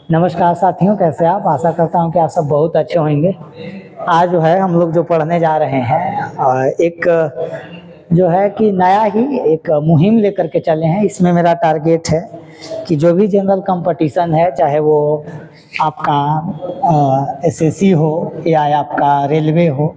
नमस्कार साथियों, कैसे आप? आशा करता हूं कि आप सब बहुत अच्छे होंगे। आज जो है हम लोग जो पढ़ने जा रहे हैं एक जो है कि नया ही एक मुहिम लेकर के चले हैं। इसमें मेरा टारगेट है कि जो भी जनरल कंपटीशन है, चाहे वो आपका एसएससी हो या आपका रेलवे हो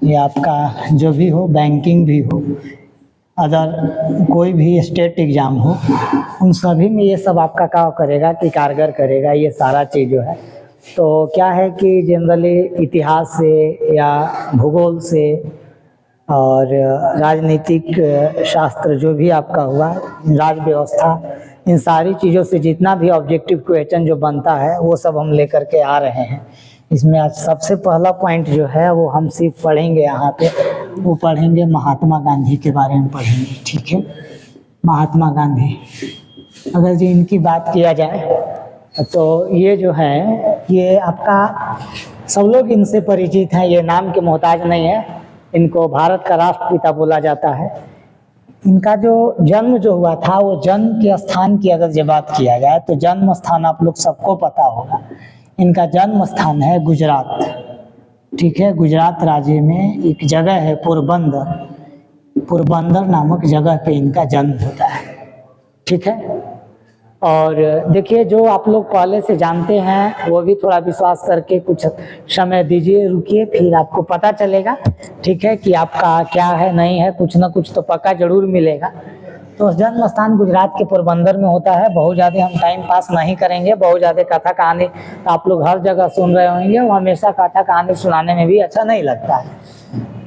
या आपका जो भी हो, बैंकिंग भी हो, अदर कोई भी स्टेट एग्ज़ाम हो, उन सभी में ये सब आपका क्या करेगा कि कारगर करेगा ये सारा चीज़ जो है। तो क्या है कि जनरली इतिहास से या भूगोल से और राजनीतिक शास्त्र जो भी आपका हुआ, राज व्यवस्था, इन सारी चीज़ों से जितना भी ऑब्जेक्टिव क्वेश्चन जो बनता है वो सब हम लेकर के आ रहे हैं। इसमें आज सबसे पहला पॉइंट जो है वो हम सिर्फ पढ़ेंगे यहाँ पे, वो पढ़ेंगे महात्मा गांधी के बारे में पढ़ेंगे। ठीक है, महात्मा गांधी अगर जी इनकी बात किया जाए तो ये जो है ये आपका सब लोग इनसे परिचित हैं, ये नाम के मोहताज नहीं है। इनको भारत का राष्ट्रपिता बोला जाता है। इनका जो जन्म जो हुआ था, वो जन्म के स्थान की अगर जो बात किया जाए तो जन्म स्थान आप लोग सबको पता होगा। इनका जन्म स्थान है गुजरात। ठीक है, गुजरात राज्य में एक जगह है पोरबंदर। पोरबंदर नामक जगह पे इनका जन्म होता है। ठीक है, और देखिए जो आप लोग पहले से जानते हैं वो भी थोड़ा विश्वास करके कुछ समय दीजिए, रुकिए, फिर आपको पता चलेगा। ठीक है, कि आपका क्या है नहीं है, कुछ ना कुछ तो पक्का जरूर मिलेगा। तो जन्म स्थान गुजरात के पोरबंदर में होता है। बहुत ज़्यादा हम टाइम पास नहीं करेंगे, बहुत ज़्यादा कथा कहानी तो आप लोग हर जगह सुन रहे होंगे, वो हमेशा कथा कहानी सुनाने में भी अच्छा नहीं लगता है।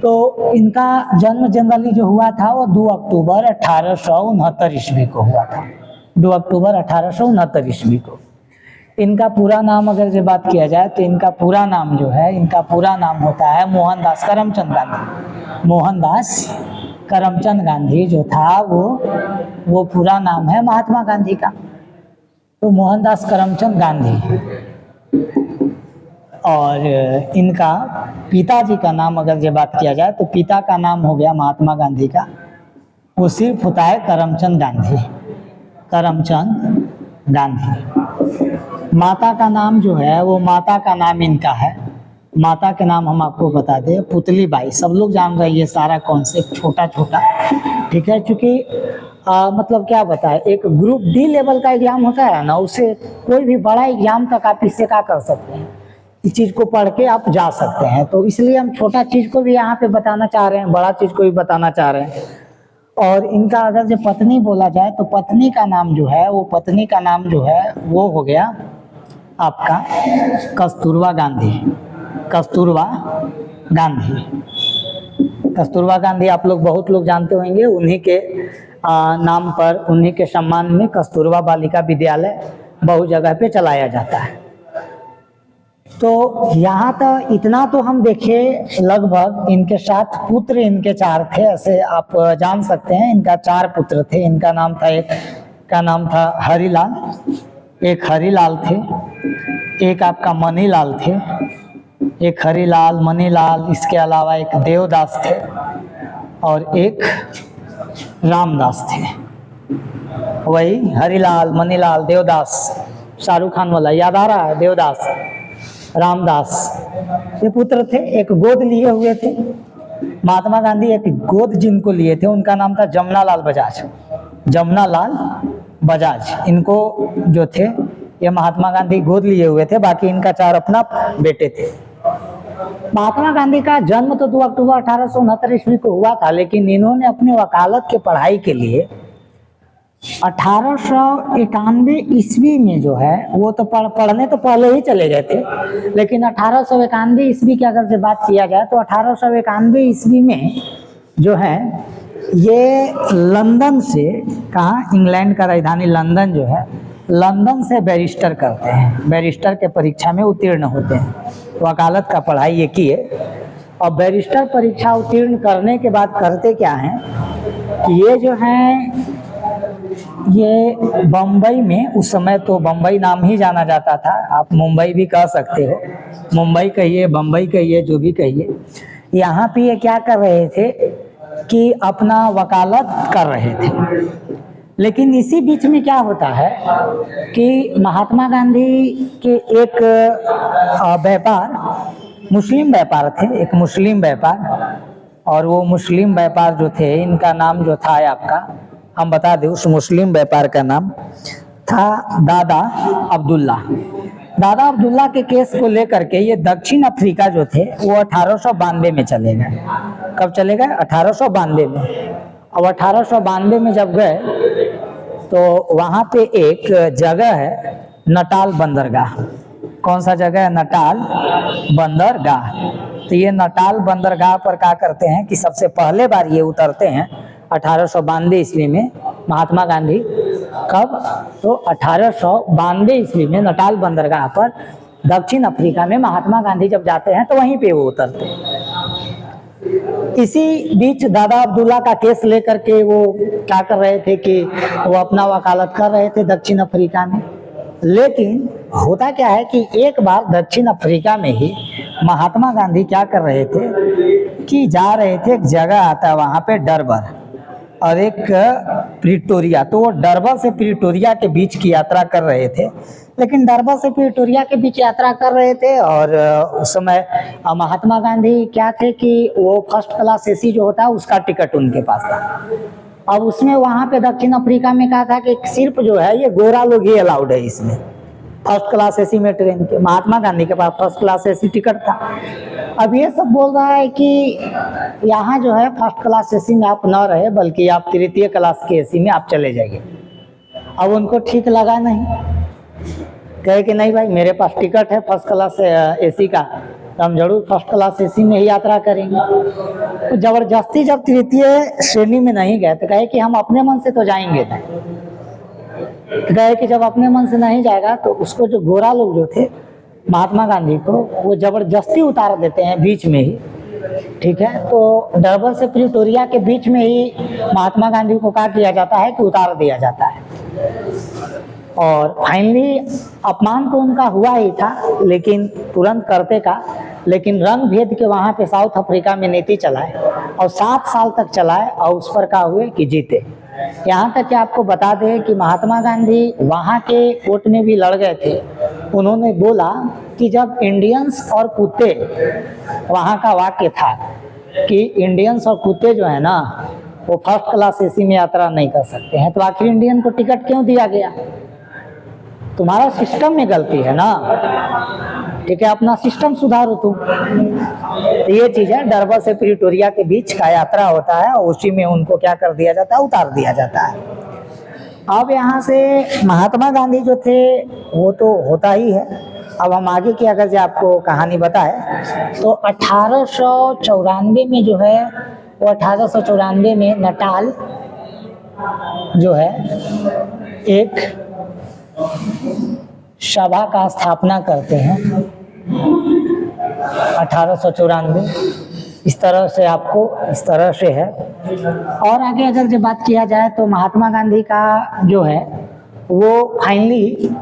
तो इनका जन्म जनरली जो हुआ था वो 2 अक्टूबर 1869 ईस्वी को हुआ था। 2 अक्टूबर 1869 ईस्वी को। इनका पूरा नाम अगर जो बात किया जाए तो इनका पूरा नाम जो है, इनका पूरा नाम होता है मोहनदास करमचंद गांधी। मोहनदास करमचंद गांधी जो था वो पूरा नाम है महात्मा गांधी का। तो मोहनदास करमचंद गांधी, और इनका पिताजी का नाम अगर जो बात किया जाए तो पिता का नाम हो गया महात्मा गांधी का, वो सिर्फ होता है करमचंद गांधी। करमचंद गांधी। माता का नाम जो है वो माता का नाम इनका है, माता के नाम हम आपको बता दें, पुतली बाई। सब लोग जान रहे हैं ये सारा कॉन्सेप्ट छोटा छोटा। ठीक है, चूँकि मतलब क्या बताए, एक ग्रुप डी लेवल का एग्जाम होता है ना, उससे कोई भी बड़ा एग्जाम तक आप इससे क्या कर सकते हैं, इस चीज़ को पढ़ के आप जा सकते हैं। तो इसलिए हम छोटा चीज़ को भी यहाँ पे बताना चाह रहे हैं, बड़ा चीज़ को भी बताना चाह रहे हैं। और इनका अगर जो पत्नी बोला जाए तो पत्नी का नाम जो है, वो पत्नी का नाम जो है वो हो गया आपका कस्तूरबा गांधी। कस्तूरबा गांधी। कस्तूरबा गांधी आप लोग बहुत लोग जानते होंगे। उन्हीं के नाम पर, उन्हीं के सम्मान में कस्तूरबा बालिका विद्यालय बहुत जगह पे चलाया जाता है। तो यहाँ तक इतना तो हम देखे। लगभग इनके 7 पुत्र, इनके 4 थे, ऐसे आप जान सकते हैं। इनका 4 पुत्र थे। इनका नाम था, एक का नाम था हरिलाल, एक हरिलाल थे, एक आपका मनीलाल थे, एक हरिलाल मनीलाल, इसके अलावा एक देवदास थे और एक रामदास थे। वही हरिलाल मनीलाल देवदास, शाहरुख खान वाला याद आ रहा है, देवदास रामदास, ये पुत्र थे। एक गोद लिए हुए थे महात्मा गांधी, एक गोद जिनको लिए थे उनका नाम था जमनालाल बजाज। जमनालाल बजाज, इनको जो थे ये महात्मा गांधी गोद लिए हुए थे, बाकी इनका 4 अपना बेटे थे। महात्मा गांधी का जन्म तो 2 अक्टूबर 1869 ईस्वी को हुआ था, लेकिन इन्होंने अपने वकालत के पढ़ाई के लिए 1891 ईस्वी में जो है वो तो पढ़ने तो पहले ही चले गए थे, लेकिन 1891 ईस्वी की अगर से बात किया जाए तो 1891 ईस्वी में जो है ये लंदन से, कहाँ, इंग्लैंड का राजधानी लंदन जो है, लंदन से बैरिस्टर करते हैं, बैरिस्टर के परीक्षा में उत्तीर्ण होते हैं। वकालत का पढ़ाई ये किए और बैरिस्टर परीक्षा उत्तीर्ण करने के बाद करते क्या हैं कि ये जो हैं ये बम्बई में, उस समय तो बम्बई नाम ही जाना जाता था, आप मुंबई भी कह सकते हो, मुंबई कहिए, बम्बई कहिए, जो भी कहिए। यहाँ पे ये क्या कर रहे थे कि अपना वकालत कर रहे थे। लेकिन इसी बीच में क्या होता है कि महात्मा गांधी के एक व्यापार, मुस्लिम व्यापार थे, एक मुस्लिम व्यापार, और वो मुस्लिम व्यापार जो थे, इनका नाम जो था आपका, हम बता दें, उस मुस्लिम व्यापार का नाम था दादा अब्दुल्ला। दादा अब्दुल्ला के केस को लेकर के ये दक्षिण अफ्रीका जो थे वो 1892 में चले गए। कब चले गए? 1892 में। अब 1892 में जब गए तो वहाँ पे एक जगह है नटाल बंदरगाह। कौन सा जगह है? नटाल बंदरगाह। तो ये नटाल बंदरगाह पर क्या करते हैं कि सबसे पहले बार ये उतरते हैं 1892 ईस्वी में महात्मा गांधी। कब? तो 1892 ईस्वी में नटाल बंदरगाह पर दक्षिण अफ्रीका में महात्मा गांधी जब जाते हैं तो वहीं पे वो उतरते हैं। इसी बीच दादा अब्दुल्ला का केस लेकर के वो क्या कर रहे थे कि वो अपना वकालत कर रहे थे दक्षिण अफ्रीका में। लेकिन होता क्या है कि एक बार दक्षिण अफ्रीका में ही महात्मा गांधी क्या कर रहे थे कि जा रहे थे, एक जगह आता है वहाँ पे डरबर और एक प्रिटोरिया। तो वो डरबर से प्रिटोरिया के बीच की यात्रा कर रहे थे। लेकिन डरबर से प्रिटोरिया के बीच यात्रा कर रहे थे और उस समय महात्मा गांधी क्या थे कि वो फर्स्ट क्लास एसी जो होता है उसका टिकट उनके पास था। अब उसमें वहाँ पे दक्षिण अफ्रीका में कहा था कि सिर्फ जो है ये गोरा लोग ही अलाउड है इसमें, फर्स्ट क्लास एसी में ट्रेन के। महात्मा गांधी के पास फर्स्ट क्लास एसी टिकट था। अब ये सब बोल रहा है कि यहाँ जो है फर्स्ट क्लास एसी में आप न रहे बल्कि आप तृतीय क्लास के एसी में आप चले जाइए। अब उनको ठीक लगा नहीं, कहे कि नहीं भाई मेरे पास टिकट है फर्स्ट क्लास एसी का, तो हम जरूर फर्स्ट क्लास एसी में ही यात्रा करेंगे। तो जबरदस्ती जब तृतीय श्रेणी में नहीं गए तो कहे कि हम अपने मन से तो जाएंगे नहीं। कहे कि जब अपने मन से नहीं जाएगा तो उसको जो गोरा लोग जो थे महात्मा गांधी को वो जबरदस्ती उतार देते हैं बीच में ही। ठीक है, तो डरबन से प्रिटोरिया के बीच में ही महात्मा गांधी को क्या किया जाता है कि उतार दिया जाता है। और फाइनली अपमान तो उनका हुआ ही था लेकिन तुरंत करते का, लेकिन रंग भेद के वहाँ पे साउथ अफ्रीका में नीति चलाए और 7 साल तक चलाए और उस पर क्या हुए कि जीते। यहाँ तक कि आपको बता दें कि महात्मा गांधी वहाँ के कोर्ट में भी लड़ गए थे। उन्होंने बोला कि जब इंडियंस और कुत्ते, वहाँ का वाक्य था कि इंडियंस और कुत्ते जो है ना वो फर्स्ट क्लास एसी में यात्रा नहीं कर सकते हैं, तो आखिर इंडियन को टिकट क्यों दिया गया? तुम्हारा सिस्टम में गलती है ना, ठीक है, अपना सिस्टम सुधारो तुम। तो ये चीज है, डरबन से प्रिटोरिया के बीच का यात्रा होता है और उसी में उनको क्या कर दिया जाता है, उतार दिया जाता है। अब यहाँ से महात्मा गांधी जो थे वो तो होता ही है। अब हम आगे की अगर जो आपको कहानी बताए तो 1894 में जो है वो 1894 में नटाल जो है एक सभा का स्थापना करते हैं 1894। इस तरह से आपको इस तरह से है। और आगे अगर जो बात किया जाए तो महात्मा गांधी का जो है वो फाइनली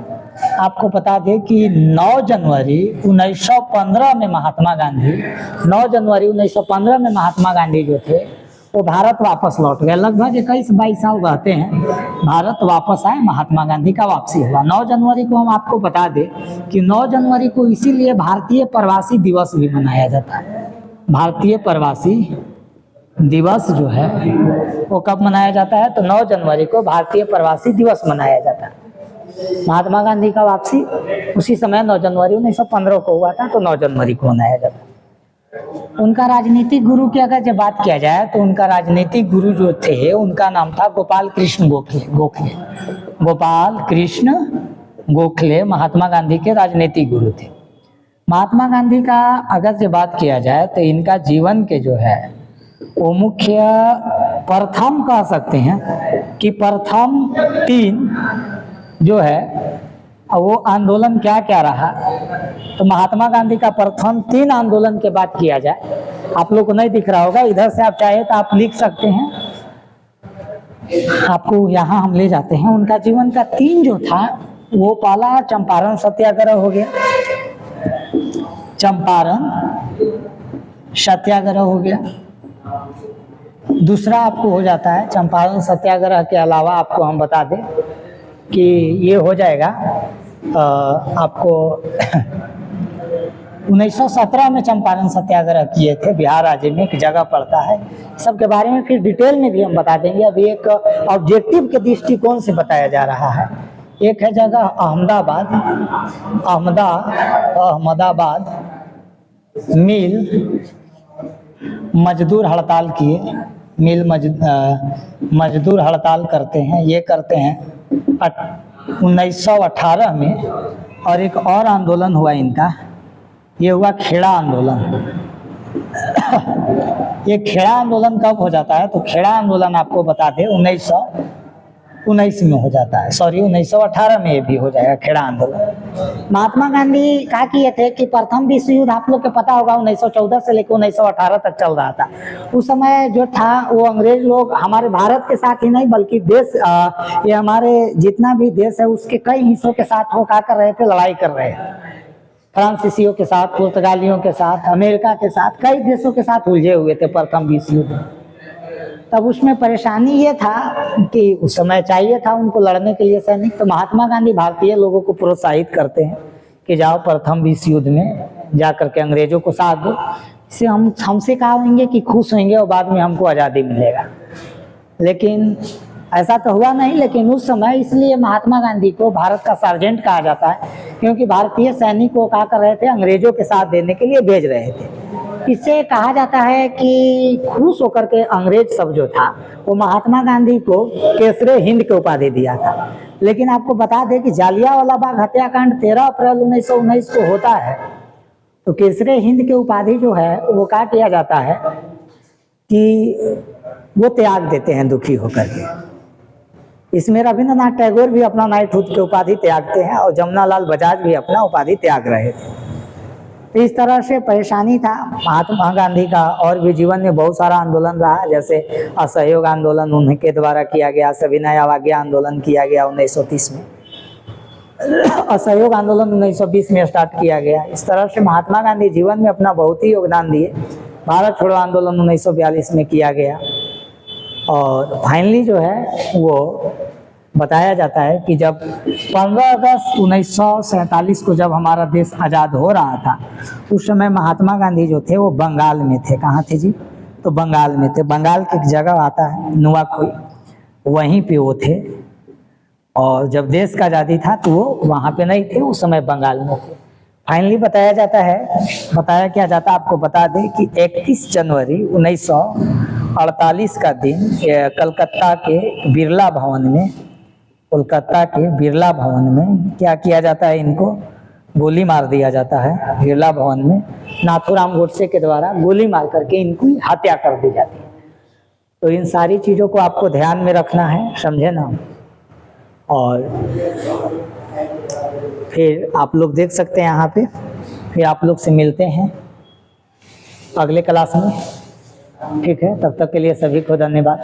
आपको बता दें कि 9 जनवरी 1915 में महात्मा गांधी 9 जनवरी 1915 में महात्मा गांधी जो थे वो भारत वापस लौट गए। लगभग 21-22 साल रहते हैं, भारत वापस आए, महात्मा गांधी का वापसी हुआ। 9 जनवरी को हम आपको बता दें कि 9 जनवरी को इसीलिए भारतीय प्रवासी दिवस भी मनाया जाता है। भारतीय प्रवासी दिवस जो है वो कब मनाया जाता है? तो 9 जनवरी को भारतीय प्रवासी दिवस मनाया जाता है। महात्मा गांधी का वापसी उसी समय 9 जनवरी 1915 को हुआ था, तो 9 जनवरी को मनाया जाता है। उनका राजनीतिक गुरु की अगर जब बात किया जाए तो उनका राजनीतिक गुरु जो थे उनका नाम था गोपाल कृष्ण गोखले। गोपाल कृष्ण गोखले महात्मा गांधी के राजनीतिक गुरु थे। महात्मा गांधी का अगर जब बात किया जाए तो इनका जीवन के जो है वो मुख्य प्रथम कह सकते हैं कि प्रथम 3 जो है वो आंदोलन क्या क्या रहा। तो महात्मा गांधी का प्रथम 3 आंदोलन के बात किया जाए, आप लोग को नहीं दिख रहा होगा, इधर से आप चाहे तो आप लिख सकते हैं, आपको यहाँ हम ले जाते हैं। उनका जीवन का 3 जो था वो पहला चंपारण सत्याग्रह हो गया, चंपारण सत्याग्रह हो गया। दूसरा आपको हो जाता है चंपारण सत्याग्रह के अलावा आपको हम बता दें कि ये हो जाएगा आपको 1917 में चंपारण सत्याग्रह किए थे बिहार राज्य में, एक जगह पड़ता है। सब के बारे में फिर डिटेल में भी हम बता देंगे। अभी एक ऑब्जेक्टिव के दृष्टिकोण से बताया जा रहा है। एक है जगह अहमदाबाद मिल मजदूर हड़ताल किए, मिल मजदूर हड़ताल करते हैं, ये करते हैं 1918 में। और एक और आंदोलन हुआ इनका, ये हुआ खेड़ा आंदोलन। ये खेड़ा आंदोलन कब हो जाता है? तो खेड़ा आंदोलन आपको बता दें 1919 में हो जाता है, 1918 में ये भी हो जाएगा खेड़ा आंदोलन। महात्मा गांधी क्या किए थे कि प्रथम विश्व युद्ध आप लोग को पता होगा 1914 से लेकर 1918 तक चल रहा था। उस समय जो था वो अंग्रेज लोग हमारे भारत के साथ ही नहीं बल्कि देश ये हमारे जितना भी देश है उसके कई हिस्सों के साथ वो क्या कर रहे थे, लड़ाई कर रहे थे। फ्रांसीसियों के साथ, पुर्तगालियों के साथ, अमेरिका के साथ, कई देशों के साथ उलझे हुए थे प्रथम विश्व युद्ध। तब उसमें परेशानी ये था कि उस समय चाहिए था उनको लड़ने के लिए सैनिक। तो महात्मा गांधी भारतीय लोगों को प्रोत्साहित करते हैं कि जाओ प्रथम विश्व युद्ध में जा करके अंग्रेजों को साथ दो, इससे हमसे कहा होंगे कि खुश होंगे और बाद में हमको आज़ादी मिलेगा। लेकिन ऐसा तो हुआ नहीं। लेकिन उस समय इसलिए महात्मा गांधी को भारत का सार्जेंट कहा जाता है, क्योंकि भारतीय सैनिक को क्या कर रहे थे, अंग्रेजों के साथ देने के लिए भेज रहे थे। इससे कहा जाता है कि खुश होकर के अंग्रेज सब जो था वो महात्मा गांधी को केसरे हिंद की उपाधि दिया था। लेकिन आपको बता दें कि जालियांवाला बाग हत्याकांड 13 अप्रैल 1919 को होता है। तो केसरे हिंद की उपाधि जो है वो क्या किया जाता है कि वो त्याग देते हैं दुखी होकर के। इसमें रविंद्रनाथ टैगोर भी अपना नाइटहुड की उपाधि त्यागते हैं और जमुनालाल बजाज भी अपना उपाधि त्याग रहे थे। तो इस तरह से परेशानी था महात्मा गांधी का। और भी जीवन में बहुत सारा आंदोलन रहा, जैसे असहयोग आंदोलन उनके द्वारा किया गया, सविनय अवज्ञा आंदोलन किया गया 1930 में, असहयोग आंदोलन 1920 में स्टार्ट किया गया। इस तरह से महात्मा गांधी जीवन में अपना बहुत ही योगदान दिए। भारत छोड़ो आंदोलन 1942 में किया गया। और फाइनली जो है वो बताया जाता है कि जब 15 अगस्त 1947 को जब हमारा देश आज़ाद हो रहा था, उस समय महात्मा गांधी जो थे वो बंगाल में थे। कहाँ थे जी? तो बंगाल में थे। बंगाल की एक जगह आता है नुआकोई, वहीं पे वो थे। और जब देश का आज़ादी था तो वो वहाँ पे नहीं थे, उस समय बंगाल में थे। फाइनली बताया क्या जाता है, आपको बता दें कि 31 जनवरी 1948 का दिन कोलकाता के बिरला भवन में क्या किया जाता है, इनको गोली मार दिया जाता है। बिरला भवन में नाथूराम गोडसे के द्वारा गोली मार करके इनको हत्या कर दी जाती है। तो इन सारी चीज़ों को आपको ध्यान में रखना है, समझे ना। और फिर आप लोग देख सकते हैं यहाँ पे, फिर आप लोग से मिलते हैं अगले क्लास में। ठीक है, तब तक के लिए सभी को धन्यवाद।